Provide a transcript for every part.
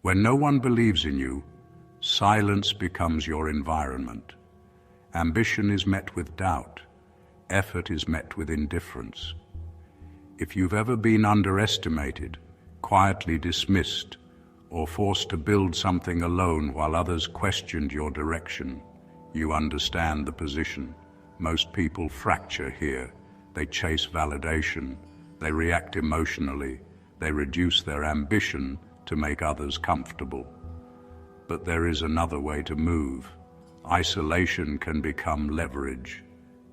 When no one believes in you, silence becomes your environment. Ambition is met with doubt. Effort is met with indifference. If you've ever been underestimated, quietly dismissed, or forced to build something alone while others questioned your direction, you understand the position. Most people fracture here. They chase validation. They react emotionally. They reduce their ambition to make others comfortable. But there is another way to move. Isolation can become leverage.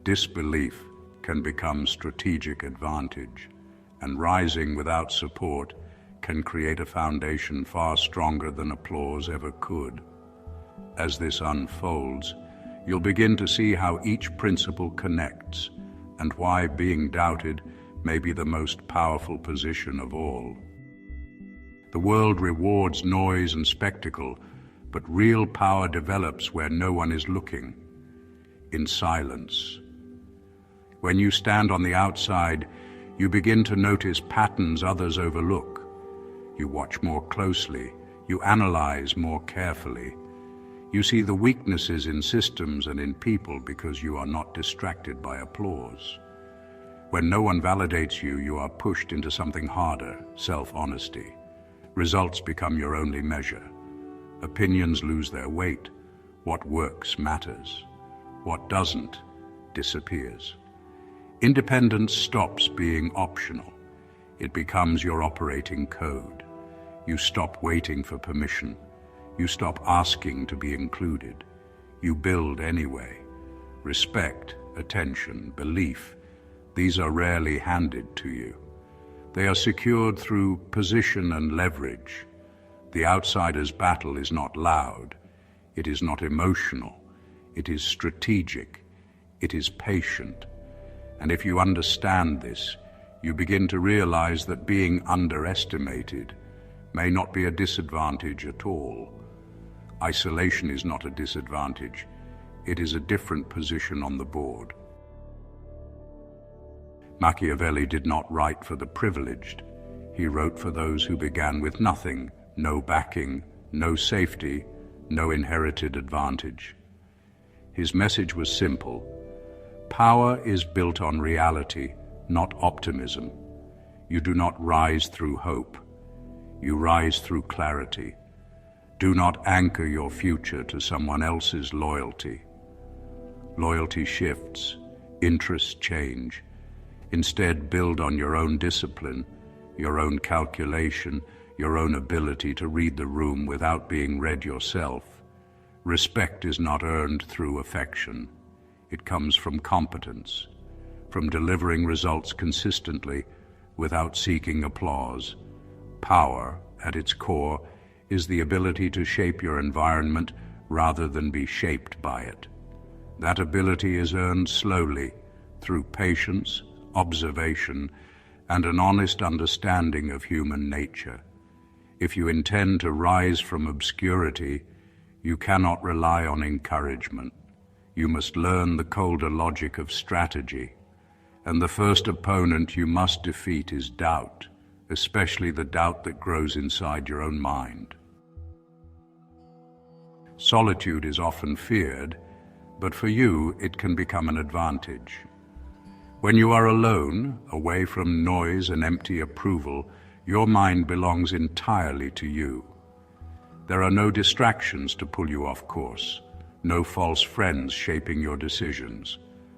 Disbelief can become strategic advantage. And rising without support can create a foundation far stronger than applause ever could. As this unfolds, you'll begin to see how each principle connects and why being doubted may be the most powerful position of all. The world rewards noise and spectacle, but real power develops where no one is looking, in silence. When you stand on the outside, you begin to notice patterns others overlook. You watch more closely. You analyze more carefully. You see the weaknesses in systems and in people because you are not distracted by applause. When no one validates you, you are pushed into something harder, self-honesty. Results become your only measure. Opinions lose their weight. What works matters. What doesn't disappears. Independence stops being optional. It becomes your operating code. You stop waiting for permission. You stop asking to be included. You build anyway. Respect, attention, belief, these are rarely handed to you. They are secured through position and leverage. The outsider's battle is not loud. It is not emotional. It is strategic. It is patient. And if you understand this, you begin to realize that being underestimated may not be a disadvantage at all. Isolation is not a disadvantage. It is a different position on the board. Machiavelli did not write for the privileged. He wrote for those who began with nothing, no backing, no safety, no inherited advantage. His message was simple. Power is built on reality, not optimism. You do not rise through hope. You rise through clarity. Do not anchor your future to someone else's loyalty. Loyalty shifts, interests change. Instead, build on your own discipline, your own calculation, your own ability to read the room without being read yourself. Respect is not earned through affection. It comes from competence, from delivering results consistently without seeking applause. Power, at its core, is the ability to shape your environment rather than be shaped by it. That ability is earned slowly through patience, observation, and an honest understanding of human nature. If you intend to rise from obscurity, you cannot rely on encouragement. You must learn the colder logic of strategy. And the first opponent you must defeat is doubt, especially the doubt that grows inside your own mind. Solitude is often feared, but for you it can become an advantage. When you are alone, away from noise and empty approval, your mind belongs entirely to you. There are no distractions to pull you off course, no false friends shaping your decisions,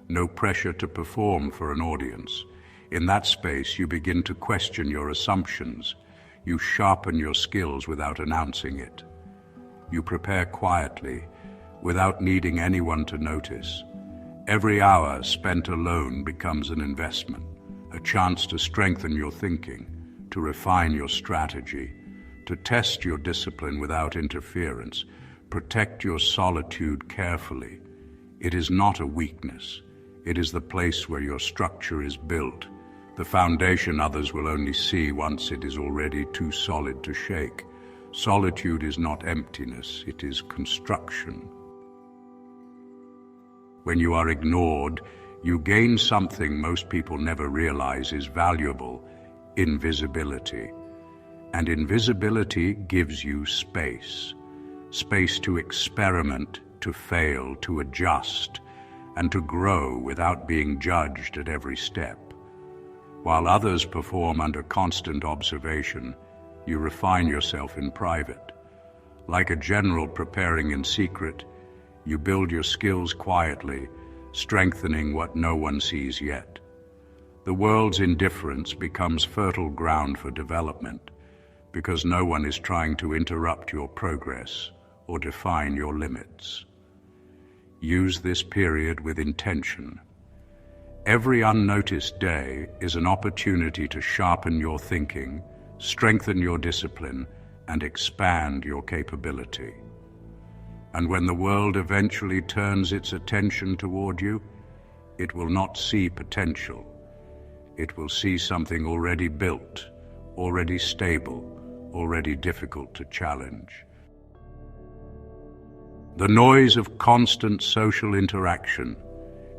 no pressure to perform for an audience. In that space, you begin to question your assumptions. You sharpen your skills without announcing it. You prepare quietly, without needing anyone to notice. Every hour spent alone becomes an investment, a chance to strengthen your thinking, to refine your strategy, to test your discipline without interference. Protect your solitude carefully. It is not a weakness. It is the place where your structure is built, the foundation others will only see once it is already too solid to shake. Solitude is not emptiness, it is construction. When you are ignored, you gain something most people never realize is valuable: invisibility. And invisibility gives you space. Space to experiment, to fail, to adjust, and to grow without being judged at every step. While others perform under constant observation, you refine yourself in private. Like a general preparing in secret, you build your skills quietly, strengthening what no one sees yet. The world's indifference becomes fertile ground for development, because no one is trying to interrupt your progress or define your limits. Use this period with intention. Every unnoticed day is an opportunity to sharpen your thinking, strengthen your discipline, and expand your capability. And when the world eventually turns its attention toward you, it will not see potential. It will see something already built, already stable, already difficult to challenge. The noise of constant social interaction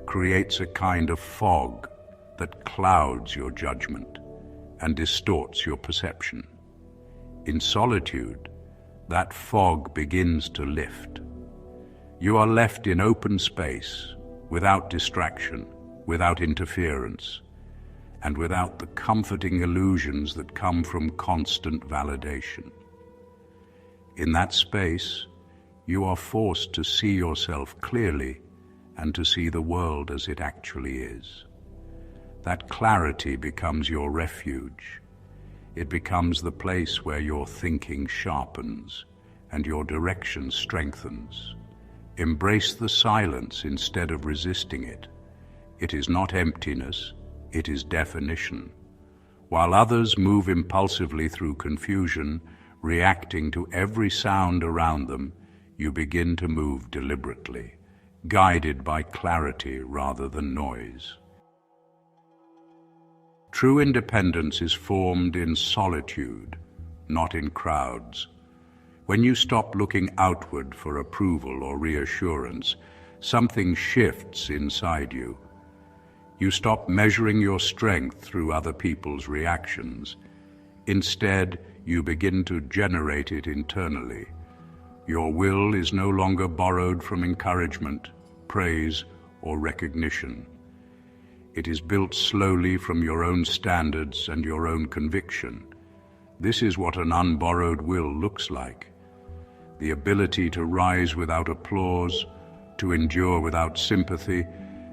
creates a kind of fog that clouds your judgment and distorts your perception. In solitude, that fog begins to lift. You are left in open space, without distraction, without interference, and without the comforting illusions that come from constant validation. In that space, you are forced to see yourself clearly and to see the world as it actually is. That clarity becomes your refuge. It becomes the place where your thinking sharpens and your direction strengthens. Embrace the silence instead of resisting it. It is not emptiness, it is definition. While others move impulsively through confusion, reacting to every sound around them, you begin to move deliberately, guided by clarity rather than noise. True independence is formed in solitude, not in crowds. When you stop looking outward for approval or reassurance, something shifts inside you. You stop measuring your strength through other people's reactions. Instead, you begin to generate it internally. Your will is no longer borrowed from encouragement, praise, or recognition. It is built slowly from your own standards and your own conviction. This is what an unborrowed will looks like. The ability to rise without applause, to endure without sympathy,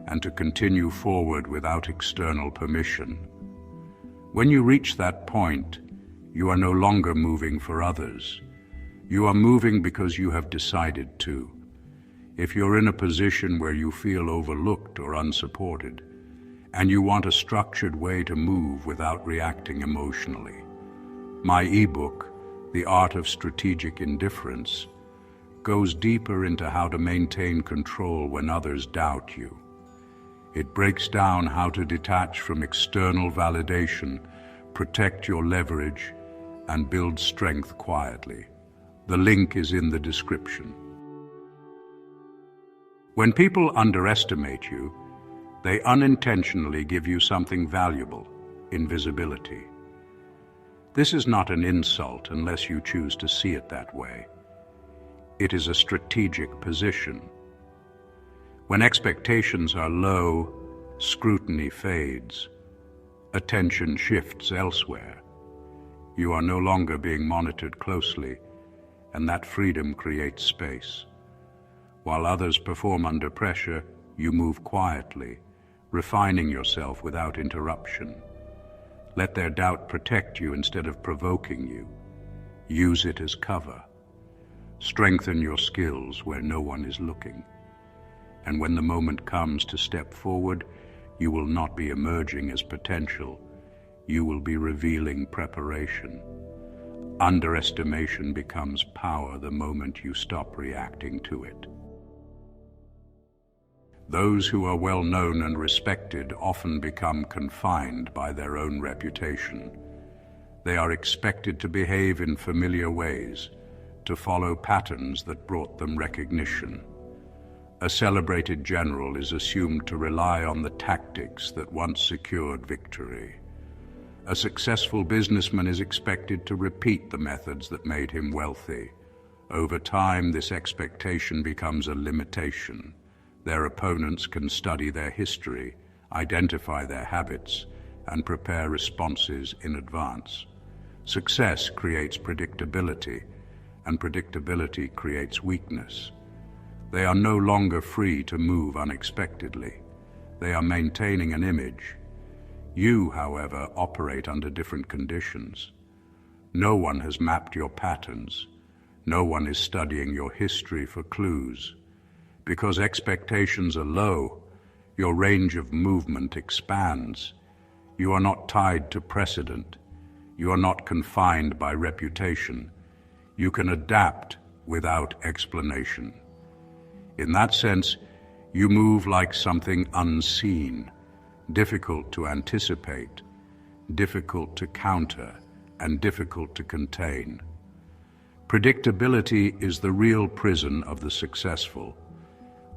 and to continue forward without external permission. When you reach that point, you are no longer moving for others. You are moving because you have decided to. If you're in a position where you feel overlooked or unsupported, and you want a structured way to move without reacting emotionally, my ebook, The Art of Strategic Indifference, goes deeper into how to maintain control when others doubt you. It breaks down how to detach from external validation, protect your leverage, and build strength quietly. The link is in the description. When people underestimate you, they unintentionally give you something valuable, invisibility. This is not an insult unless you choose to see it that way. It is a strategic position. When expectations are low, scrutiny fades. Attention shifts elsewhere. You are no longer being monitored closely, and that freedom creates space. While others perform under pressure, you move quietly, refining yourself without interruption. Let their doubt protect you instead of provoking you. Use it as cover. Strengthen your skills where no one is looking. And when the moment comes to step forward, you will not be emerging as potential. You will be revealing preparation. Underestimation becomes power the moment you stop reacting to it. Those who are well known and respected often become confined by their own reputation. They are expected to behave in familiar ways, to follow patterns that brought them recognition. A celebrated general is assumed to rely on the tactics that once secured victory. A successful businessman is expected to repeat the methods that made him wealthy. Over time, this expectation becomes a limitation. Their opponents can study their history, identify their habits, and prepare responses in advance. Success creates predictability, and predictability creates weakness. They are no longer free to move unexpectedly. They are maintaining an image. You, however, operate under different conditions. No one has mapped your patterns. No one is studying your history for clues. Because expectations are low, your range of movement expands. You are not tied to precedent. You are not confined by reputation. You can adapt without explanation. In that sense, you move like something unseen, difficult to anticipate, difficult to counter, and difficult to contain. Predictability is the real prison of the successful.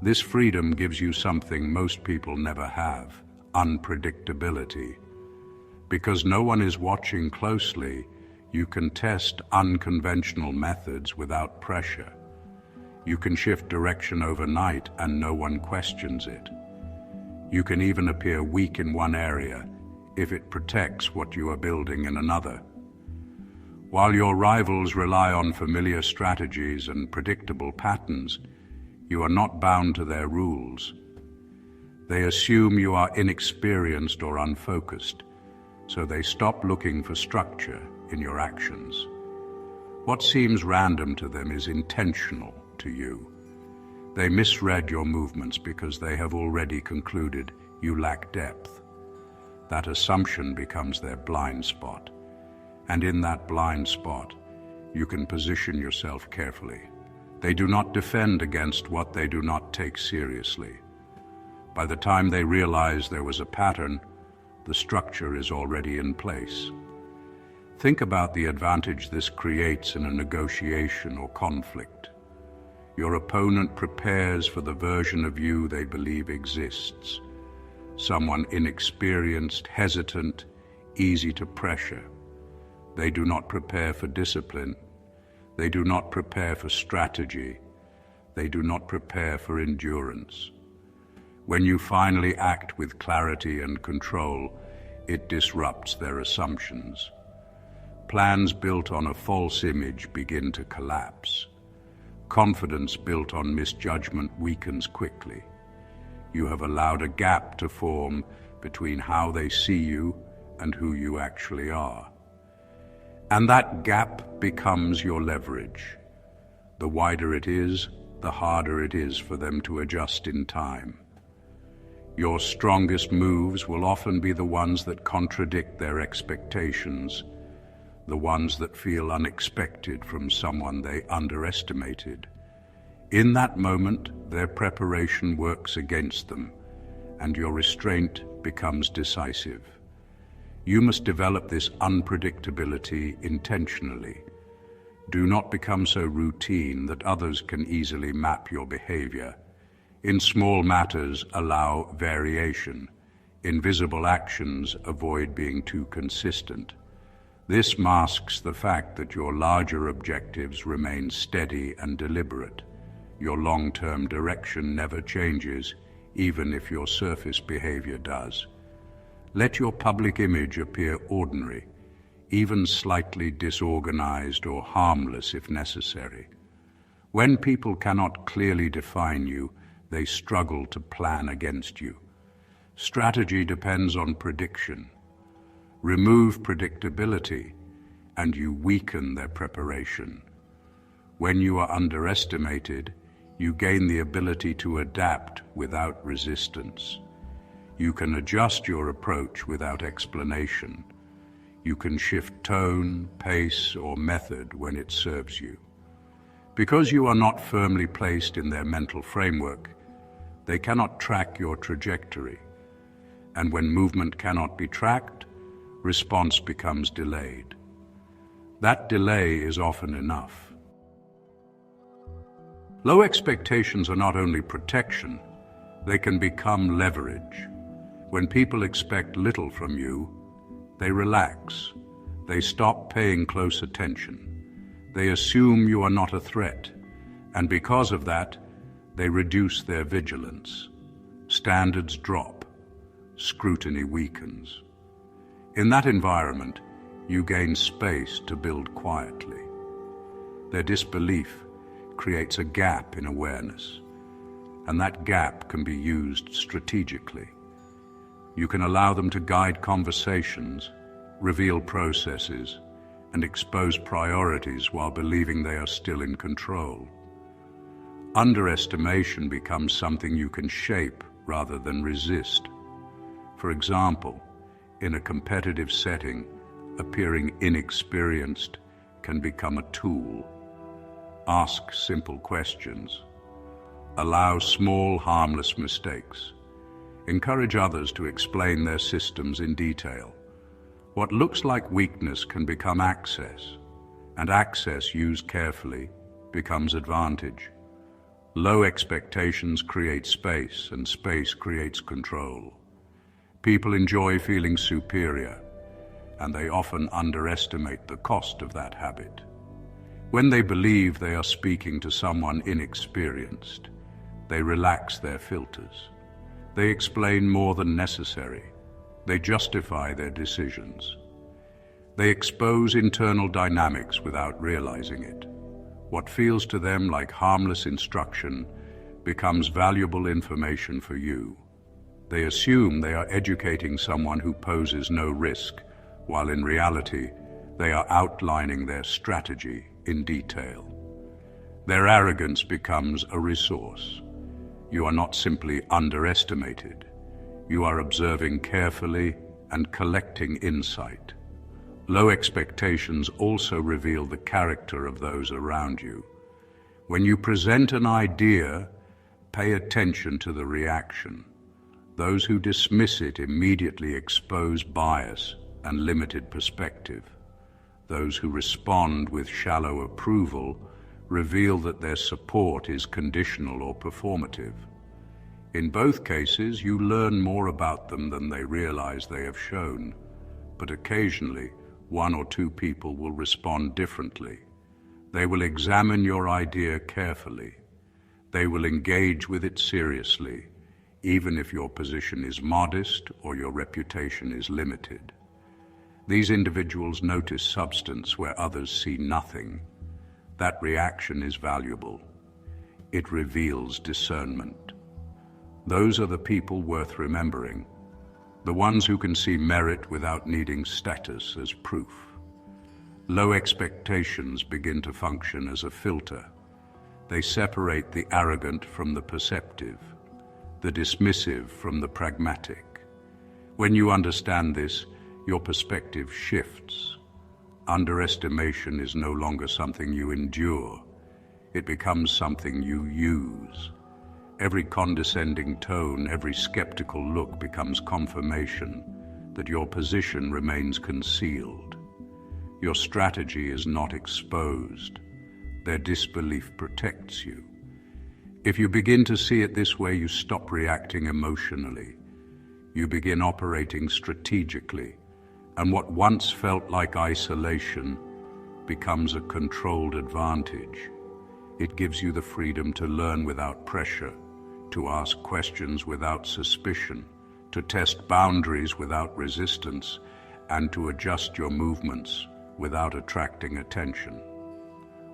This freedom gives you something most people never have: unpredictability. Because no one is watching closely, you can test unconventional methods without pressure. You can shift direction overnight and no one questions it. You can even appear weak in one area if it protects what you are building in another. While your rivals rely on familiar strategies and predictable patterns, you are not bound to their rules. They assume you are inexperienced or unfocused, so they stop looking for structure in your actions. What seems random to them is intentional to you. They misread your movements because they have already concluded you lack depth. That assumption becomes their blind spot, and in that blind spot, you can position yourself carefully. They do not defend against what they do not take seriously. By the time they realize there was a pattern, the structure is already in place. Think about the advantage this creates in a negotiation or conflict. Your opponent prepares for the version of you they believe exists. Someone inexperienced, hesitant, easy to pressure. They do not prepare for discipline. They do not prepare for strategy. They do not prepare for endurance. When you finally act with clarity and control, it disrupts their assumptions. Plans built on a false image begin to collapse. Confidence built on misjudgment weakens quickly. You have allowed a gap to form between how they see you and who you actually are. And that gap becomes your leverage. The wider it is, the harder it is for them to adjust in time. Your strongest moves will often be the ones that contradict their expectations, the ones that feel unexpected from someone they underestimated. In that moment, their preparation works against them, and your restraint becomes decisive. You must develop this unpredictability intentionally. Do not become so routine that others can easily map your behavior. In small matters, allow variation. In visible actions, avoid being too consistent. This masks the fact that your larger objectives remain steady and deliberate. Your long-term direction never changes, even if your surface behavior does. Let your public image appear ordinary, even slightly disorganized or harmless if necessary. When people cannot clearly define you, they struggle to plan against you. Strategy depends on prediction. Remove predictability, and you weaken their preparation. When you are underestimated, you gain the ability to adapt without resistance. You can adjust your approach without explanation. You can shift tone, pace, or method when it serves you. Because you are not firmly placed in their mental framework, they cannot track your trajectory. And when movement cannot be tracked, response becomes delayed. That delay is often enough. Low expectations are not only protection, they can become leverage. When people expect little from you, They relax. They stop paying close attention. They assume you are not a threat, and because of that, they reduce their vigilance. Standards drop. Scrutiny weakens. In that environment, you gain space to build quietly. Their disbelief creates a gap in awareness, and that gap can be used strategically. You can allow them to guide conversations, reveal processes, and expose priorities while believing they are still in control. Underestimation becomes something you can shape rather than resist. For example, in a competitive setting, appearing inexperienced can become a tool. Ask simple questions. Allow small, harmless mistakes. Encourage others to explain their systems in detail. What looks like weakness can become access, and access used carefully becomes advantage. Low expectations create space, and space creates control. People enjoy feeling superior, and they often underestimate the cost of that habit. When they believe they are speaking to someone inexperienced, they relax their filters. They explain more than necessary. They justify their decisions. They expose internal dynamics without realizing it. What feels to them like harmless instruction becomes valuable information for you. They assume they are educating someone who poses no risk, while in reality, they are outlining their strategy in detail. Their arrogance becomes a resource. You are not simply underestimated. You are observing carefully and collecting insight. Low expectations also reveal the character of those around you. When you present an idea, pay attention to the reaction. Those who dismiss it immediately expose bias and limited perspective. Those who respond with shallow approval reveal that their support is conditional or performative. In both cases, you learn more about them than they realize they have shown, but occasionally, one or two people will respond differently. They will examine your idea carefully. They will engage with it seriously, even if your position is modest or your reputation is limited. These individuals notice substance where others see nothing. That reaction is valuable. It reveals discernment. Those are the people worth remembering, the ones who can see merit without needing status as proof. Low expectations begin to function as a filter. They separate the arrogant from the perceptive, the dismissive from the pragmatic. When you understand this, your perspective shifts. Underestimation is no longer something you endure. It becomes something you use. Every condescending tone, every skeptical look becomes confirmation that your position remains concealed. Your strategy is not exposed. Their disbelief protects you. If you begin to see it this way, you stop reacting emotionally. You begin operating strategically, and what once felt like isolation becomes a controlled advantage. It gives you the freedom to learn without pressure, to ask questions without suspicion, to test boundaries without resistance, and to adjust your movements without attracting attention.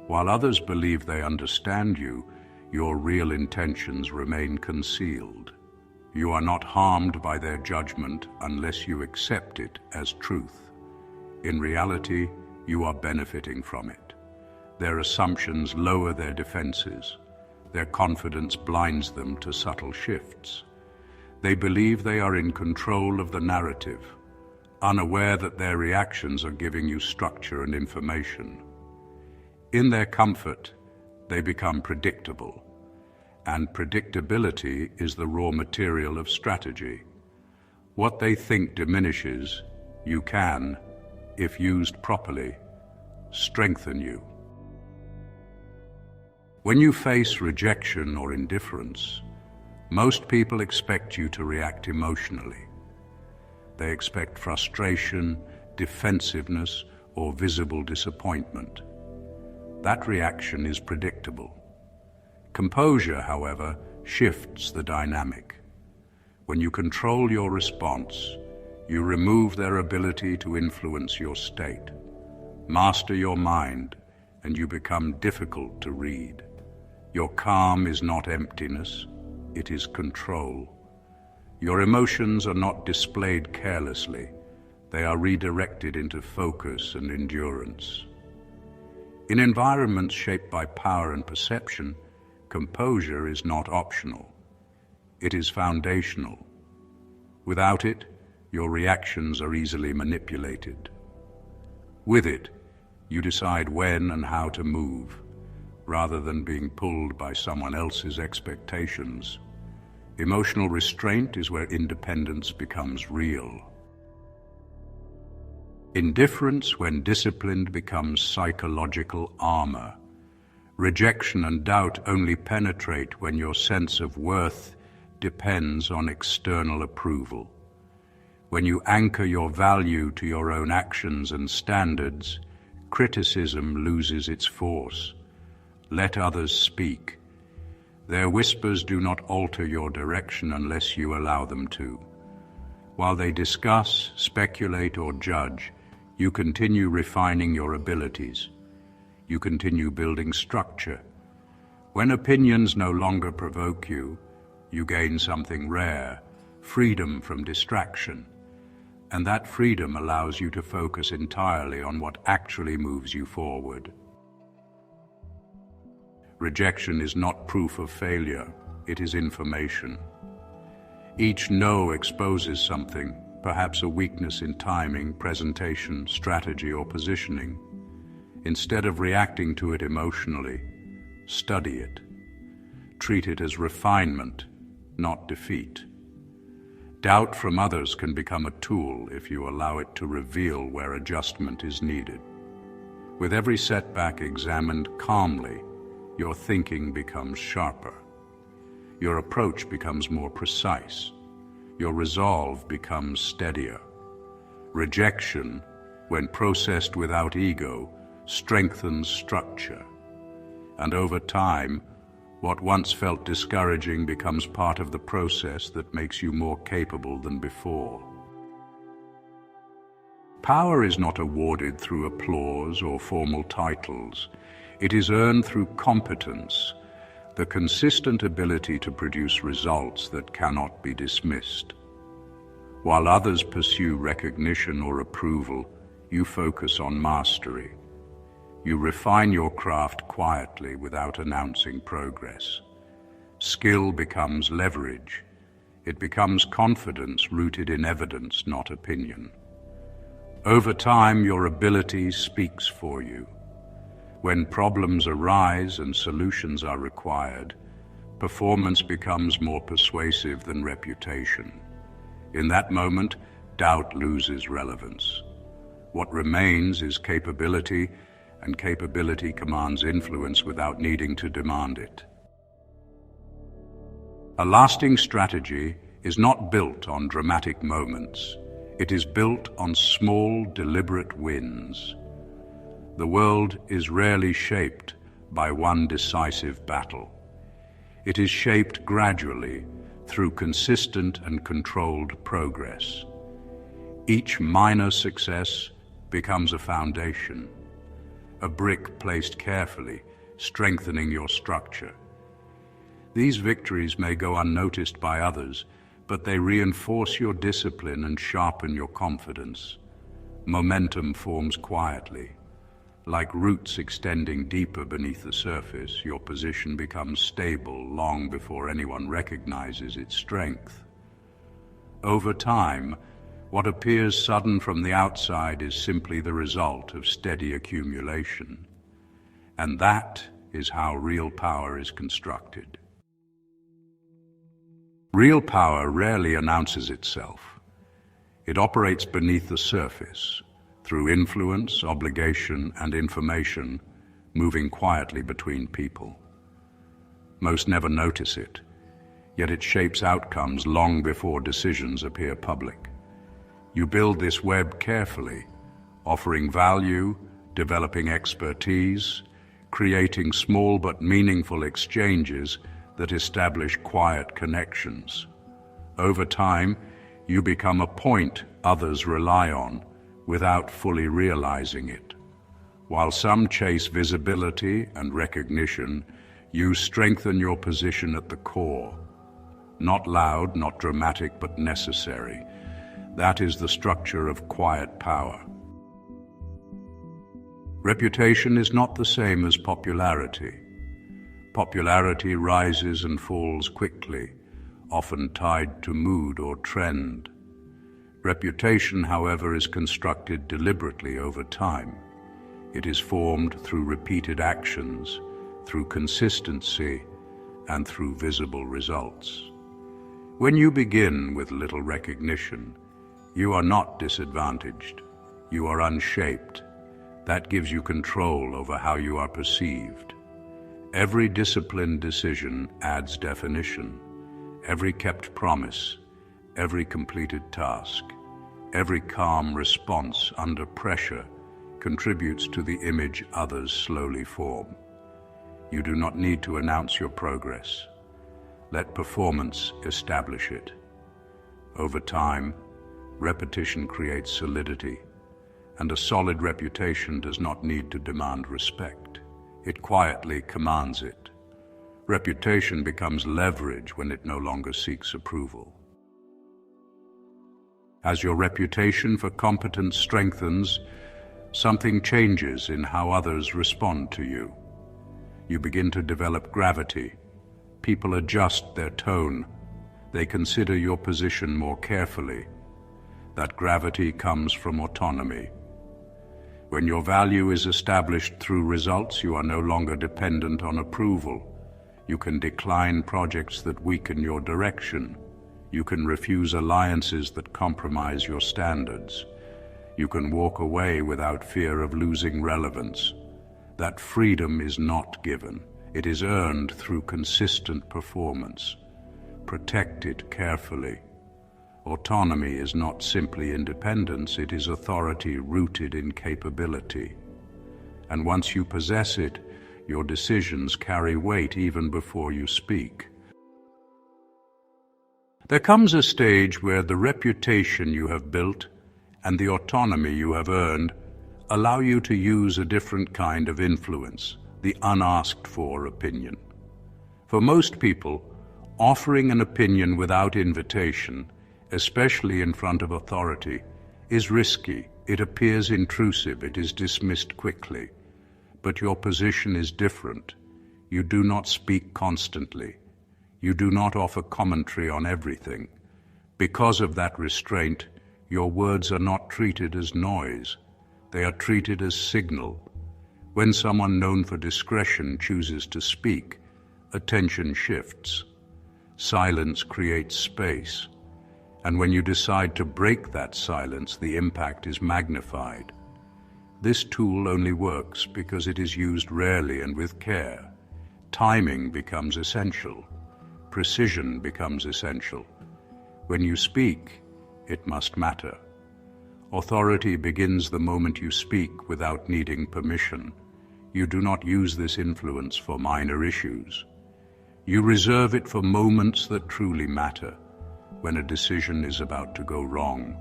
While others believe they understand you, your real intentions remain concealed. You are not harmed by their judgment unless you accept it as truth. In reality, you are benefiting from it. Their assumptions lower their defenses. Their confidence blinds them to subtle shifts. They believe they are in control of the narrative, unaware that their reactions are giving you structure and information. In their comfort, they become predictable, and predictability is the raw material of strategy. What they think diminishes, you can, if used properly, strengthen you. When you face rejection or indifference, most people expect you to react emotionally. They expect frustration, defensiveness, or visible disappointment. That reaction is predictable. Composure, however, shifts the dynamic. When you control your response, you remove their ability to influence your state. Master your mind, and you become difficult to read. Your calm is not emptiness, it is control. Your emotions are not displayed carelessly, they are redirected into focus and endurance. In environments shaped by power and perception, composure is not optional. It is foundational. Without it, your reactions are easily manipulated. With it, you decide when and how to move, rather than being pulled by someone else's expectations. Emotional restraint is where independence becomes real. Indifference, when disciplined, becomes psychological armor. Rejection and doubt only penetrate when your sense of worth depends on external approval. When you anchor your value to your own actions and standards, criticism loses its force. Let others speak. Their whispers do not alter your direction unless you allow them to. While they discuss, speculate, or judge, you continue refining your abilities. You continue building structure. When opinions no longer provoke you, you gain something rare, freedom from distraction. And that freedom allows you to focus entirely on what actually moves you forward. Rejection is not proof of failure, it is information. Each no exposes something, perhaps a weakness in timing, presentation, strategy, or positioning. Instead of reacting to it emotionally, study it. Treat it as refinement, not defeat. Doubt from others can become a tool if you allow it to reveal where adjustment is needed. With every setback examined calmly, your thinking becomes sharper. Your approach becomes more precise. Your resolve becomes steadier. Rejection, when processed without ego, strengthens structure. And over time, what once felt discouraging becomes part of the process that makes you more capable than before. Power is not awarded through applause or formal titles. It is earned through competence, the consistent ability to produce results that cannot be dismissed. While others pursue recognition or approval, you focus on mastery. You refine your craft quietly without announcing progress. Skill becomes leverage. It becomes confidence rooted in evidence, not opinion. Over time, your ability speaks for you. When problems arise and solutions are required, performance becomes more persuasive than reputation. In that moment, doubt loses relevance. What remains is capability, and capability commands influence without needing to demand it. A lasting strategy is not built on dramatic moments. It is built on small, deliberate wins. The world is rarely shaped by one decisive battle. It is shaped gradually through consistent and controlled progress. Each minor success becomes a foundation, a brick placed carefully, strengthening your structure. These victories may go unnoticed by others, but they reinforce your discipline and sharpen your confidence. Momentum forms quietly. Like roots extending deeper beneath the surface, your position becomes stable long before anyone recognizes its strength. Over time, what appears sudden from the outside is simply the result of steady accumulation. And that is how real power is constructed. Real power rarely announces itself. It operates beneath the surface, through influence, obligation, and information, moving quietly between people. Most never notice it, yet it shapes outcomes long before decisions appear public. You build this web carefully, offering value, developing expertise, creating small but meaningful exchanges that establish quiet connections. Over time, you become a point others rely on without fully realizing it. While some chase visibility and recognition, you strengthen your position at the core. Not loud, not dramatic, but necessary. That is the structure of quiet power. Reputation is not the same as popularity. Popularity rises and falls quickly, often tied to mood or trend. Reputation, however, is constructed deliberately over time. It is formed through repeated actions, through consistency, and through visible results. When you begin with little recognition, you are not disadvantaged. You are unshaped. That gives you control over how you are perceived. Every disciplined decision adds definition. Every kept promise, every completed task, every calm response under pressure contributes to the image others slowly form. You do not need to announce your progress. Let performance establish it. Over time, repetition creates solidity, and a solid reputation does not need to demand respect. It quietly commands it. Reputation becomes leverage when it no longer seeks approval. As your reputation for competence strengthens, something changes in how others respond to you. You begin to develop gravity. People adjust their tone. They consider your position more carefully. That gravity comes from autonomy. When your value is established through results, you are no longer dependent on approval. You can decline projects that weaken your direction. You can refuse alliances that compromise your standards. You can walk away without fear of losing relevance. That freedom is not given. It is earned through consistent performance. Protect it carefully. Autonomy is not simply independence, it is authority rooted in capability. And once you possess it, your decisions carry weight even before you speak. There comes a stage where the reputation you have built and the autonomy you have earned allow you to use a different kind of influence, the unasked-for opinion. For most people, offering an opinion without invitation, especially in front of authority, is risky. It appears intrusive. It is dismissed quickly. But your position is different. You do not speak constantly. You do not offer commentary on everything. Because of that restraint, your words are not treated as noise. They are treated as signal. When someone known for discretion chooses to speak, attention shifts. Silence creates space. And when you decide to break that silence, the impact is magnified. This tool only works because it is used rarely and with care. Timing becomes essential. Precision becomes essential. When you speak, it must matter. Authority begins the moment you speak without needing permission. You do not use this influence for minor issues. You reserve it for moments that truly matter. When a decision is about to go wrong,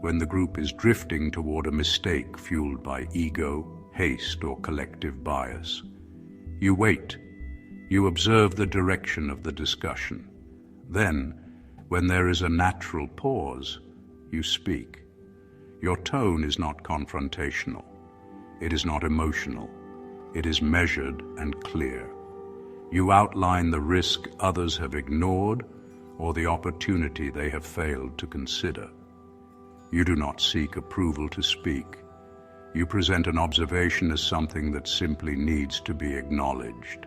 when the group is drifting toward a mistake fueled by ego, haste, or collective bias. You wait. You observe the direction of the discussion. Then, when there is a natural pause, you speak. Your tone is not confrontational. It is not emotional. It is measured and clear. You outline the risk others have ignored or the opportunity they have failed to consider. You do not seek approval to speak. You present an observation as something that simply needs to be acknowledged.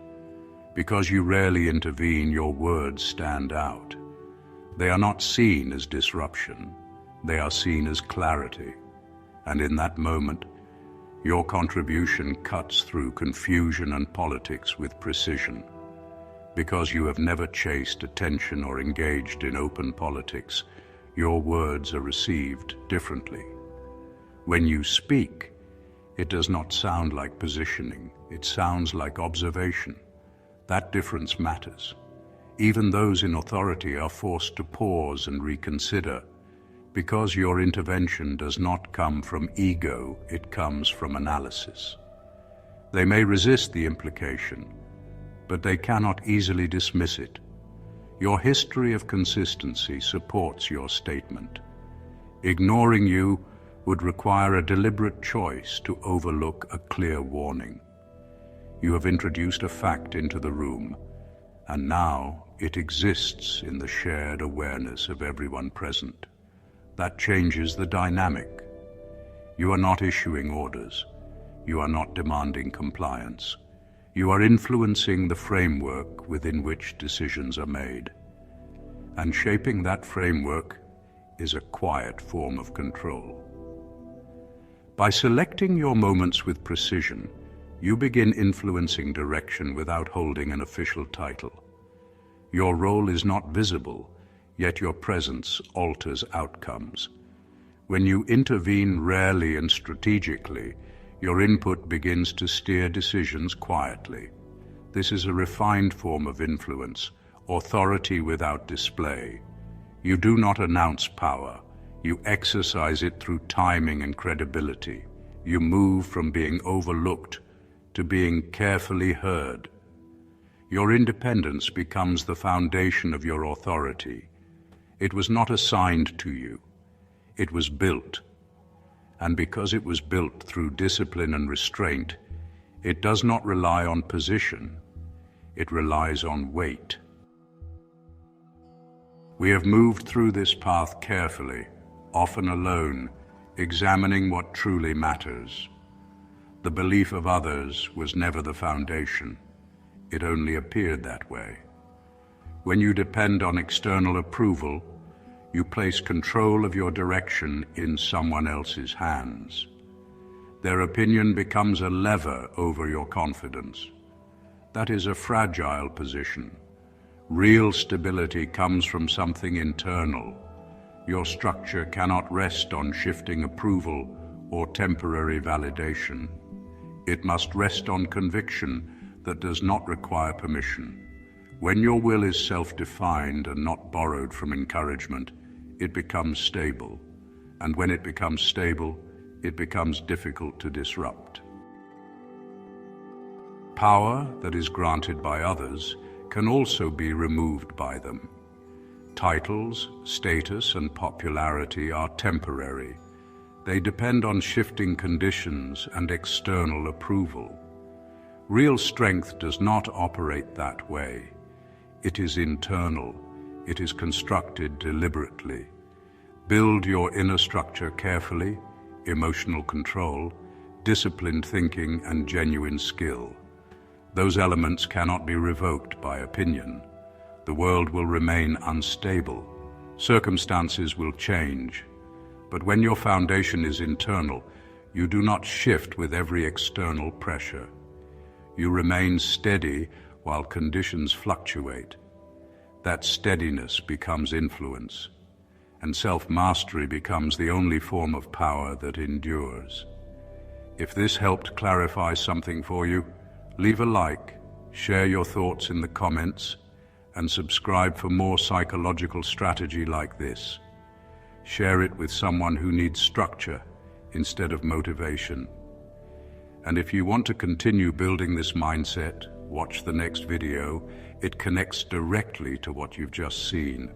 Because you rarely intervene, your words stand out. They are not seen as disruption. They are seen as clarity. And in that moment, your contribution cuts through confusion and politics with precision. Because you have never chased attention or engaged in open politics, your words are received differently. When you speak, it does not sound like positioning. It sounds like observation. That difference matters. Even those in authority are forced to pause and reconsider, because your intervention does not come from ego, it comes from analysis. They may resist the implication, but they cannot easily dismiss it. Your history of consistency supports your statement. Ignoring you would require a deliberate choice to overlook a clear warning. You have introduced a fact into the room, and now it exists in the shared awareness of everyone present. That changes the dynamic. You are not issuing orders. You are not demanding compliance. You are influencing the framework within which decisions are made. And shaping that framework is a quiet form of control. By selecting your moments with precision, you begin influencing direction without holding an official title. Your role is not visible, yet your presence alters outcomes. When you intervene rarely and strategically, your input begins to steer decisions quietly. This is a refined form of influence, authority without display. You do not announce power. You exercise it through timing and credibility. You move from being overlooked to being carefully heard. Your independence becomes the foundation of your authority. It was not assigned to you. It was built. And because it was built through discipline and restraint, it does not rely on position. It relies on weight. We have moved through this path carefully, often alone, examining what truly matters. The belief of others was never the foundation. It only appeared that way. When you depend on external approval, you place control of your direction in someone else's hands. Their opinion becomes a lever over your confidence. That is a fragile position. Real stability comes from something internal. Your structure cannot rest on shifting approval or temporary validation. It must rest on conviction that does not require permission. When your will is self-defined and not borrowed from encouragement, it becomes stable. And when it becomes stable, it becomes difficult to disrupt. Power that is granted by others can also be removed by them. Titles, status, and popularity are temporary. They depend on shifting conditions and external approval. Real strength does not operate that way. It is internal. It is constructed deliberately. Build your inner structure carefully, emotional control, disciplined thinking, and genuine skill. Those elements cannot be revoked by opinion. The world will remain unstable. Circumstances will change. But when your foundation is internal, you do not shift with every external pressure. You remain steady while conditions fluctuate. That steadiness becomes influence, and self-mastery becomes the only form of power that endures. If this helped clarify something for you, leave a like, share your thoughts in the comments, and subscribe for more psychological strategy like this. Share it with someone who needs structure instead of motivation. And if you want to continue building this mindset, watch the next video. It connects directly to what you've just seen.